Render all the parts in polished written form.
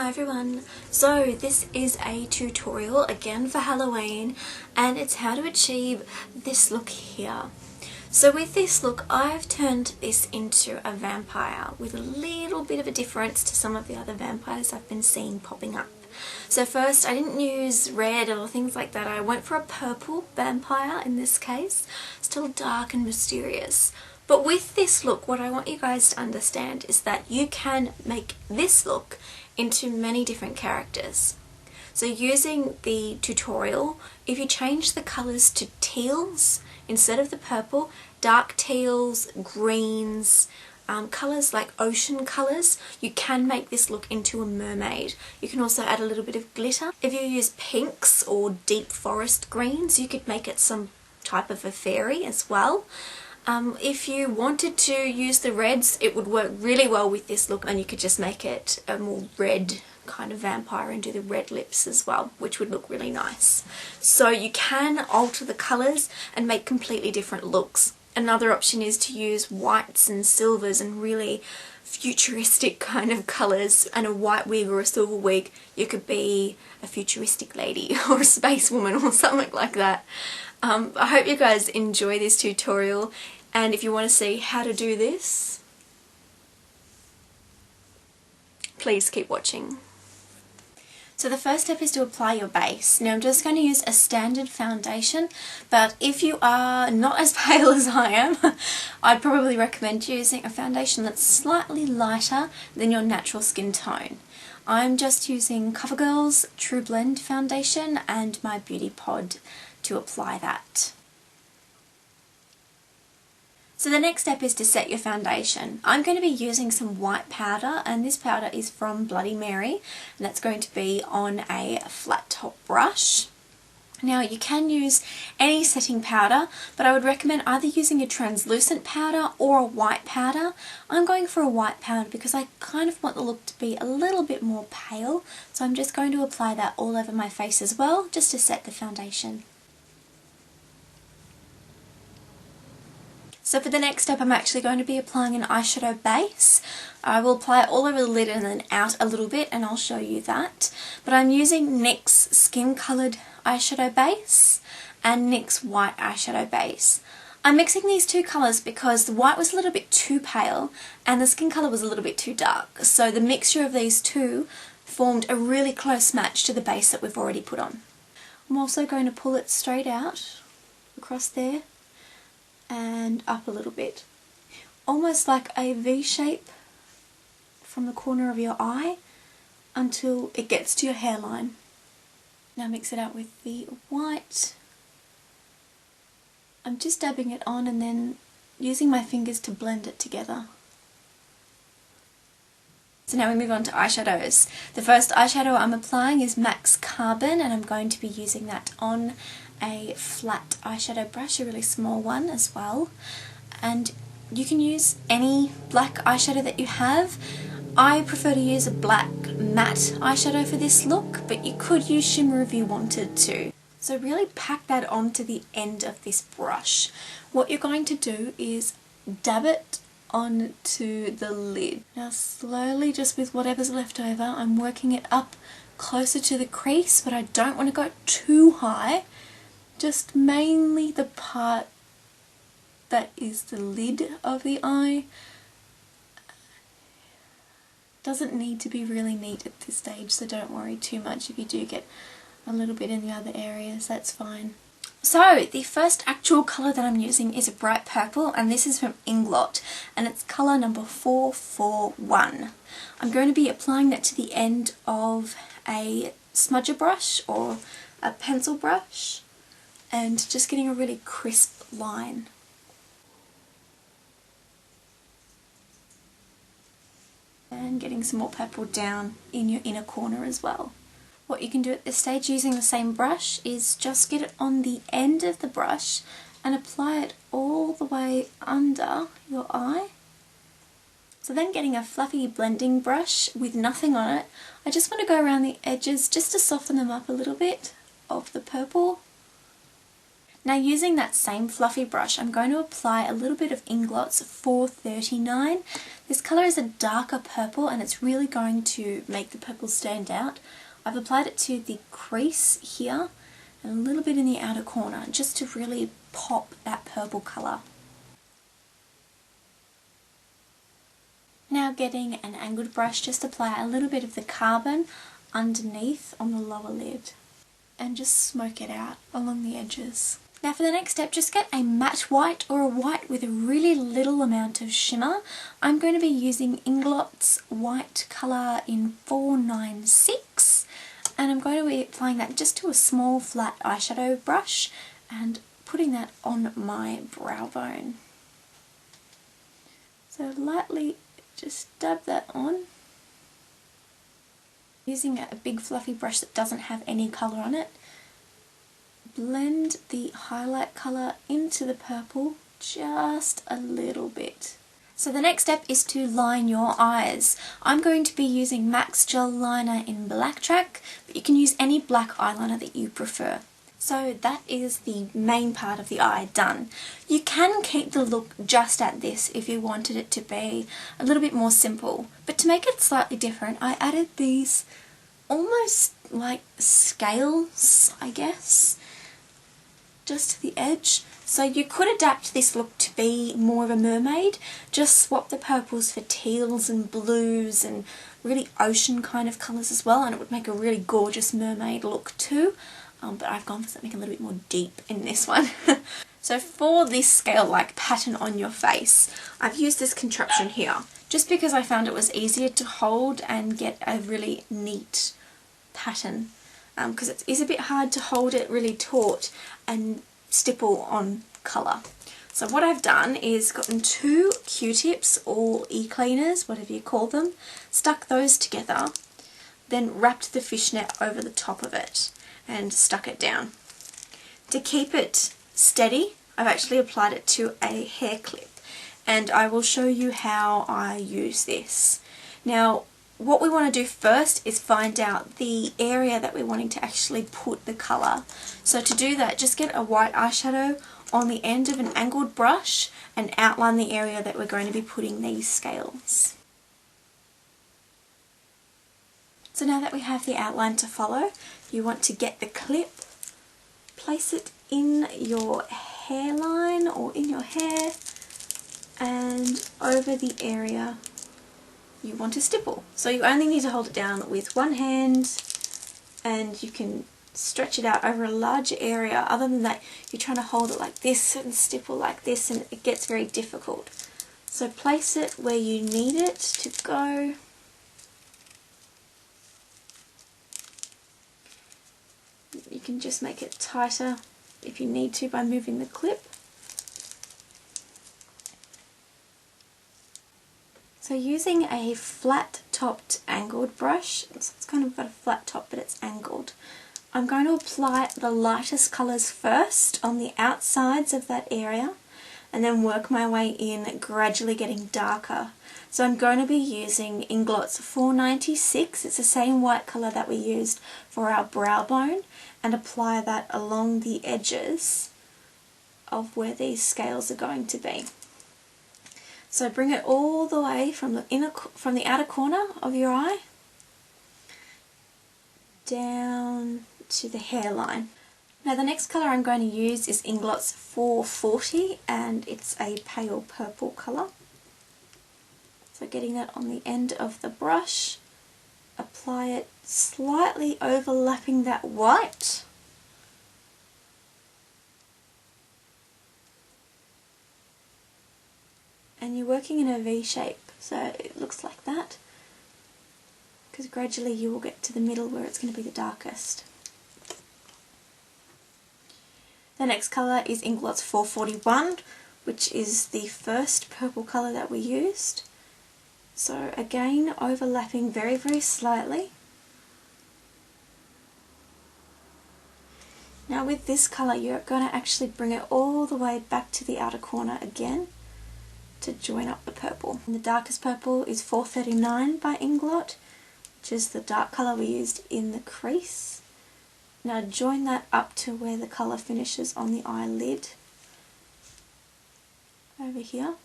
Hi everyone, so this is a tutorial again for Halloween and it's how to achieve this look here. So with this look I've turned this into a vampire with a little bit of a difference to some of the other vampires I've been seeing popping up. So first I didn't use red or things like that, I went for a purple vampire in this case, still dark and mysterious. But with this look, what I want you guys to understand is that you can make this look into many different characters. So using the tutorial, if you change the colours to teals instead of the purple, dark teals, greens, colours like ocean colours, you can make this look into a mermaid. You can also add a little bit of glitter. If you use pinks or deep forest greens, you could make it some type of a fairy as well. If you wanted to use the reds, it would work really well with this look, and you could just make it a more red kind of vampire and do the red lips as well, which would look really nice. So you can alter the colours and make completely different looks. Another option is to use whites and silvers and really futuristic kind of colours, and a white wig or a silver wig. You could be a futuristic lady or a space woman or something like that. I hope you guys enjoy this tutorial, and if you want to see how to do this, please keep watching. So the first step is to apply your base. Now I'm just going to use a standard foundation, but if you are not as pale as I am, I'd probably recommend using a foundation that's slightly lighter than your natural skin tone. I'm just using CoverGirl's True Blend foundation and my Beauty Pod to apply that. So the next step is to set your foundation. I'm going to be using some white powder, and this powder is from Bloody Mary, and that's going to be on a flat top brush. Now you can use any setting powder, but I would recommend either using a translucent powder or a white powder. I'm going for a white powder because I kind of want the look to be a little bit more pale, so I'm just going to apply that all over my face as well, just to set the foundation. So for the next step I'm actually going to be applying an eyeshadow base. I will apply it all over the lid and then out a little bit, and I'll show you that. But I'm using NYX's Skin Coloured eyeshadow base and NYX white eyeshadow base. I'm mixing these two colours because the white was a little bit too pale and the skin colour was a little bit too dark. So the mixture of these two formed a really close match to the base that we've already put on. I'm also going to pull it straight out across there and up a little bit, almost like a V shape from the corner of your eye until it gets to your hairline. Now mix it out with the white. I'm just dabbing it on and then using my fingers to blend it together. So now we move on to eyeshadows. The first eyeshadow I'm applying is MAC's Carbon, and I'm going to be using that on a flat eyeshadow brush, a really small one as well. And you can use any black eyeshadow that you have. I prefer to use a black matte eyeshadow for this look, but you could use shimmer if you wanted to. So really pack that onto the end of this brush. What you're going to do is dab it onto the lid. Now slowly, just with whatever's left over, I'm working it up closer to the crease, but I don't want to go too high. Just mainly the part that is the lid of the eye. Doesn't need to be really neat at this stage, so don't worry too much if you do get a little bit in the other areas, that's fine. So the first actual colour that I'm using is a bright purple, and this is from Inglot, and it's colour number 441. I'm going to be applying that to the end of a smudger brush or a pencil brush, and just getting a really crisp line. And getting some more purple down in your inner corner as well. What you can do at this stage using the same brush is just get it on the end of the brush and apply it all the way under your eye. So then getting a fluffy blending brush with nothing on it, I just want to go around the edges just to soften them up a little bit of the purple. Now using that same fluffy brush, I'm going to apply a little bit of Inglot's 439. This colour is a darker purple and it's really going to make the purple stand out. I've applied it to the crease here and a little bit in the outer corner just to really pop that purple colour. Now getting an angled brush, just apply a little bit of the carbon underneath on the lower lid and just smoke it out along the edges. Now for the next step, just get a matte white or a white with a really little amount of shimmer. I'm going to be using Inglot's white colour in 496 and I'm going to be applying that just to a small flat eyeshadow brush and putting that on my brow bone. So lightly just dab that on. Using a big fluffy brush that doesn't have any colour on it, blend the highlight colour into the purple just a little bit. So the next step is to line your eyes. I'm going to be using MAC's Gel Liner in Black Track, but you can use any black eyeliner that you prefer. So that is the main part of the eye done. You can keep the look just at this if you wanted it to be a little bit more simple, but to make it slightly different, I added these almost like scales, I guess, just to the edge. So you could adapt this look to be more of a mermaid, just swap the purples for teals and blues and really ocean kind of colours as well, and it would make a really gorgeous mermaid look too. But I've gone for something a little bit more deep in this one. So for this scale-like pattern on your face, I've used this contraption here, just because I found it was easier to hold and get a really neat pattern, because it is a bit hard to hold it really taut and stipple on colour. So what I've done is gotten 2 Q-tips or e-cleaners, whatever you call them, stuck those together, then wrapped the fishnet over the top of it and stuck it down. To keep it steady, I've actually applied it to a hair clip, and I will show you how I use this. Now what we want to do first is find out the area that we're wanting to actually put the colour. So to do that, just get a white eyeshadow on the end of an angled brush and outline the area that we're going to be putting these scales. So now that we have the outline to follow, you want to get the clip, place it in your hairline or in your hair and over the area you want to stipple. So you only need to hold it down with one hand and you can stretch it out over a larger area. Other than that, you're trying to hold it like this and stipple like this and it gets very difficult. So place it where you need it to go. You can just make it tighter if you need to by moving the clip. So using a flat topped angled brush, so it's kind of got a flat top but it's angled, I'm going to apply the lightest colours first on the outsides of that area and then work my way in, gradually getting darker. So I'm going to be using Inglot's 496, it's the same white colour that we used for our brow bone, and apply that along the edges of where these scales are going to be. So bring it all the way from the outer corner of your eye down to the hairline. Now the next colour I'm going to use is Inglot's 440 and it's a pale purple colour. So getting that on the end of the brush, apply it slightly overlapping that white. And you're working in a V shape, so it looks like that, because gradually you will get to the middle where it's going to be the darkest. The next colour is Inglot's 441, which is the first purple colour that we used. So again, overlapping very, very slightly. Now with this colour, you're going to actually bring it all the way back to the outer corner again to join up the purple. And the darkest purple is 439 by Inglot, which is the dark colour we used in the crease. Now join that up to where the colour finishes on the eyelid over here,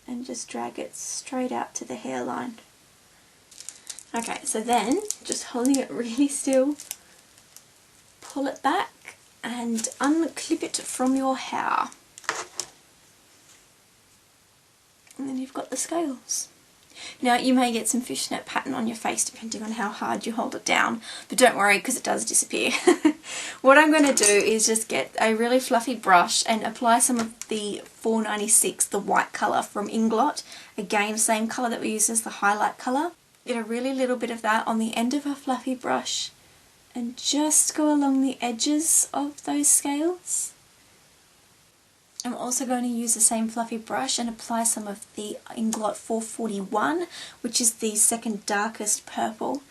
and just drag it straight out to the hairline. Okay, so then just holding it really still, pull it back and unclip it from your hair. And then you've got the scales. Now you may get some fishnet pattern on your face depending on how hard you hold it down, but don't worry because it does disappear. What I'm going to do is just get a really fluffy brush and apply some of the 496, the white colour from Inglot. Again, same colour that we use as the highlight colour. Get a really little bit of that on the end of a fluffy brush and just go along the edges of those scales. I'm also going to use the same fluffy brush and apply some of the Inglot 441, which is the second darkest purple,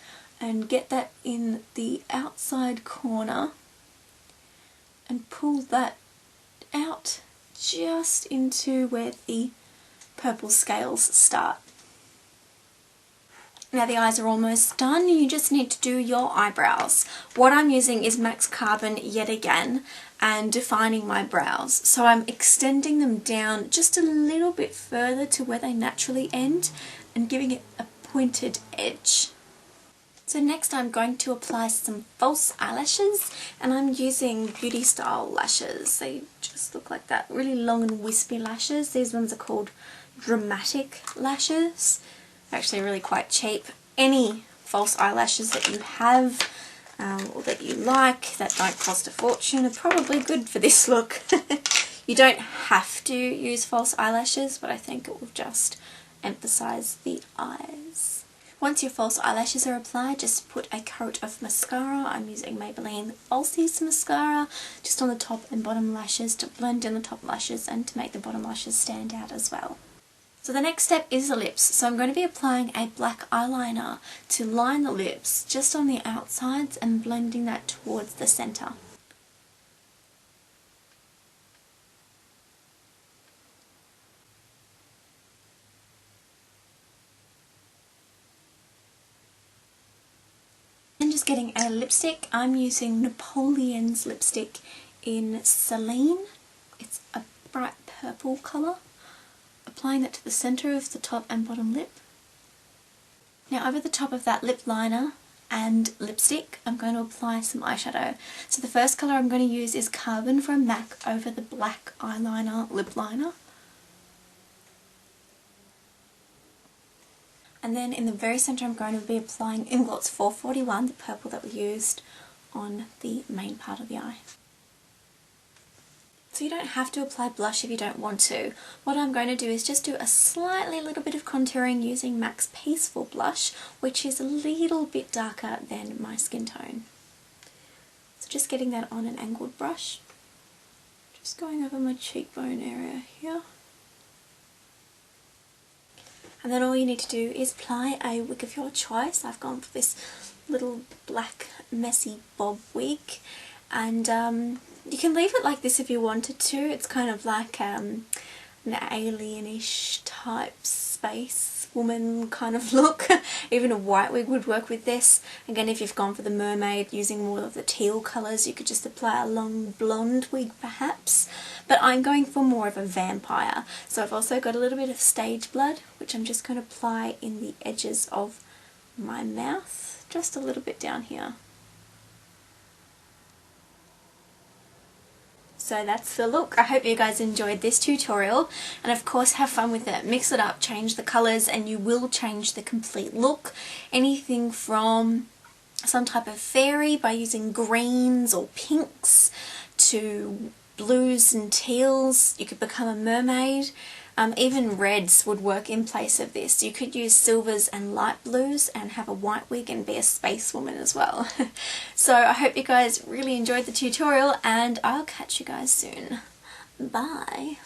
and get that in the outside corner and pull that out just into where the purple scales start. Now the eyes are almost done, you just need to do your eyebrows. What I'm using is MAC Carbon yet again and defining my brows. So I'm extending them down just a little bit further to where they naturally end and giving it a pointed edge. So next I'm going to apply some false eyelashes, and I'm using Beauty Style lashes. They just look like that, really long and wispy lashes. These ones are called Dramatic lashes. Actually really quite cheap. Any false eyelashes that you have or that you like that don't cost a fortune are probably good for this look. You don't have to use false eyelashes, but I think it will just emphasize the eyes. Once your false eyelashes are applied, just put a coat of mascara. I'm using Maybelline Falsies mascara just on the top and bottom lashes to blend in the top lashes and to make the bottom lashes stand out as well. So the next step is the lips. So I'm going to be applying a black eyeliner to line the lips just on the outsides and blending that towards the centre. And just getting a lipstick. I'm using Napoleon's lipstick in Celine. It's a bright purple colour. Applying that to the centre of the top and bottom lip. Now over the top of that lip liner and lipstick I'm going to apply some eyeshadow. So the first colour I'm going to use is Carbon from MAC over the black eyeliner lip liner. And then in the very centre I'm going to be applying Inglot's 441, the purple that we used on the main part of the eye. So you don't have to apply blush if you don't want to. What I'm going to do is just do a slightly little bit of contouring using MAC's Peaceful Blush, which is a little bit darker than my skin tone. So just getting that on an angled brush. Just going over my cheekbone area here. And then all you need to do is apply a wig of your choice. I've gone for this little black messy bob wig, and you can leave it like this if you wanted to. It's kind of like an alien-ish type space woman kind of look. Even a white wig would work with this. Again, if you've gone for the mermaid using more of the teal colours, you could just apply a long blonde wig perhaps. But I'm going for more of a vampire. So I've also got a little bit of stage blood, which I'm just going to apply in the edges of my mouth, just a little bit down here. So that's the look. I hope you guys enjoyed this tutorial, and of course have fun with it. Mix it up, change the colours, and you will change the complete look. Anything from some type of fairy by using greens or pinks to blues and teals. You could become a mermaid. Even reds would work in place of this. You could use silvers and light blues and have a white wig and be a space woman as well. So I hope you guys really enjoyed the tutorial, and I'll catch you guys soon. Bye!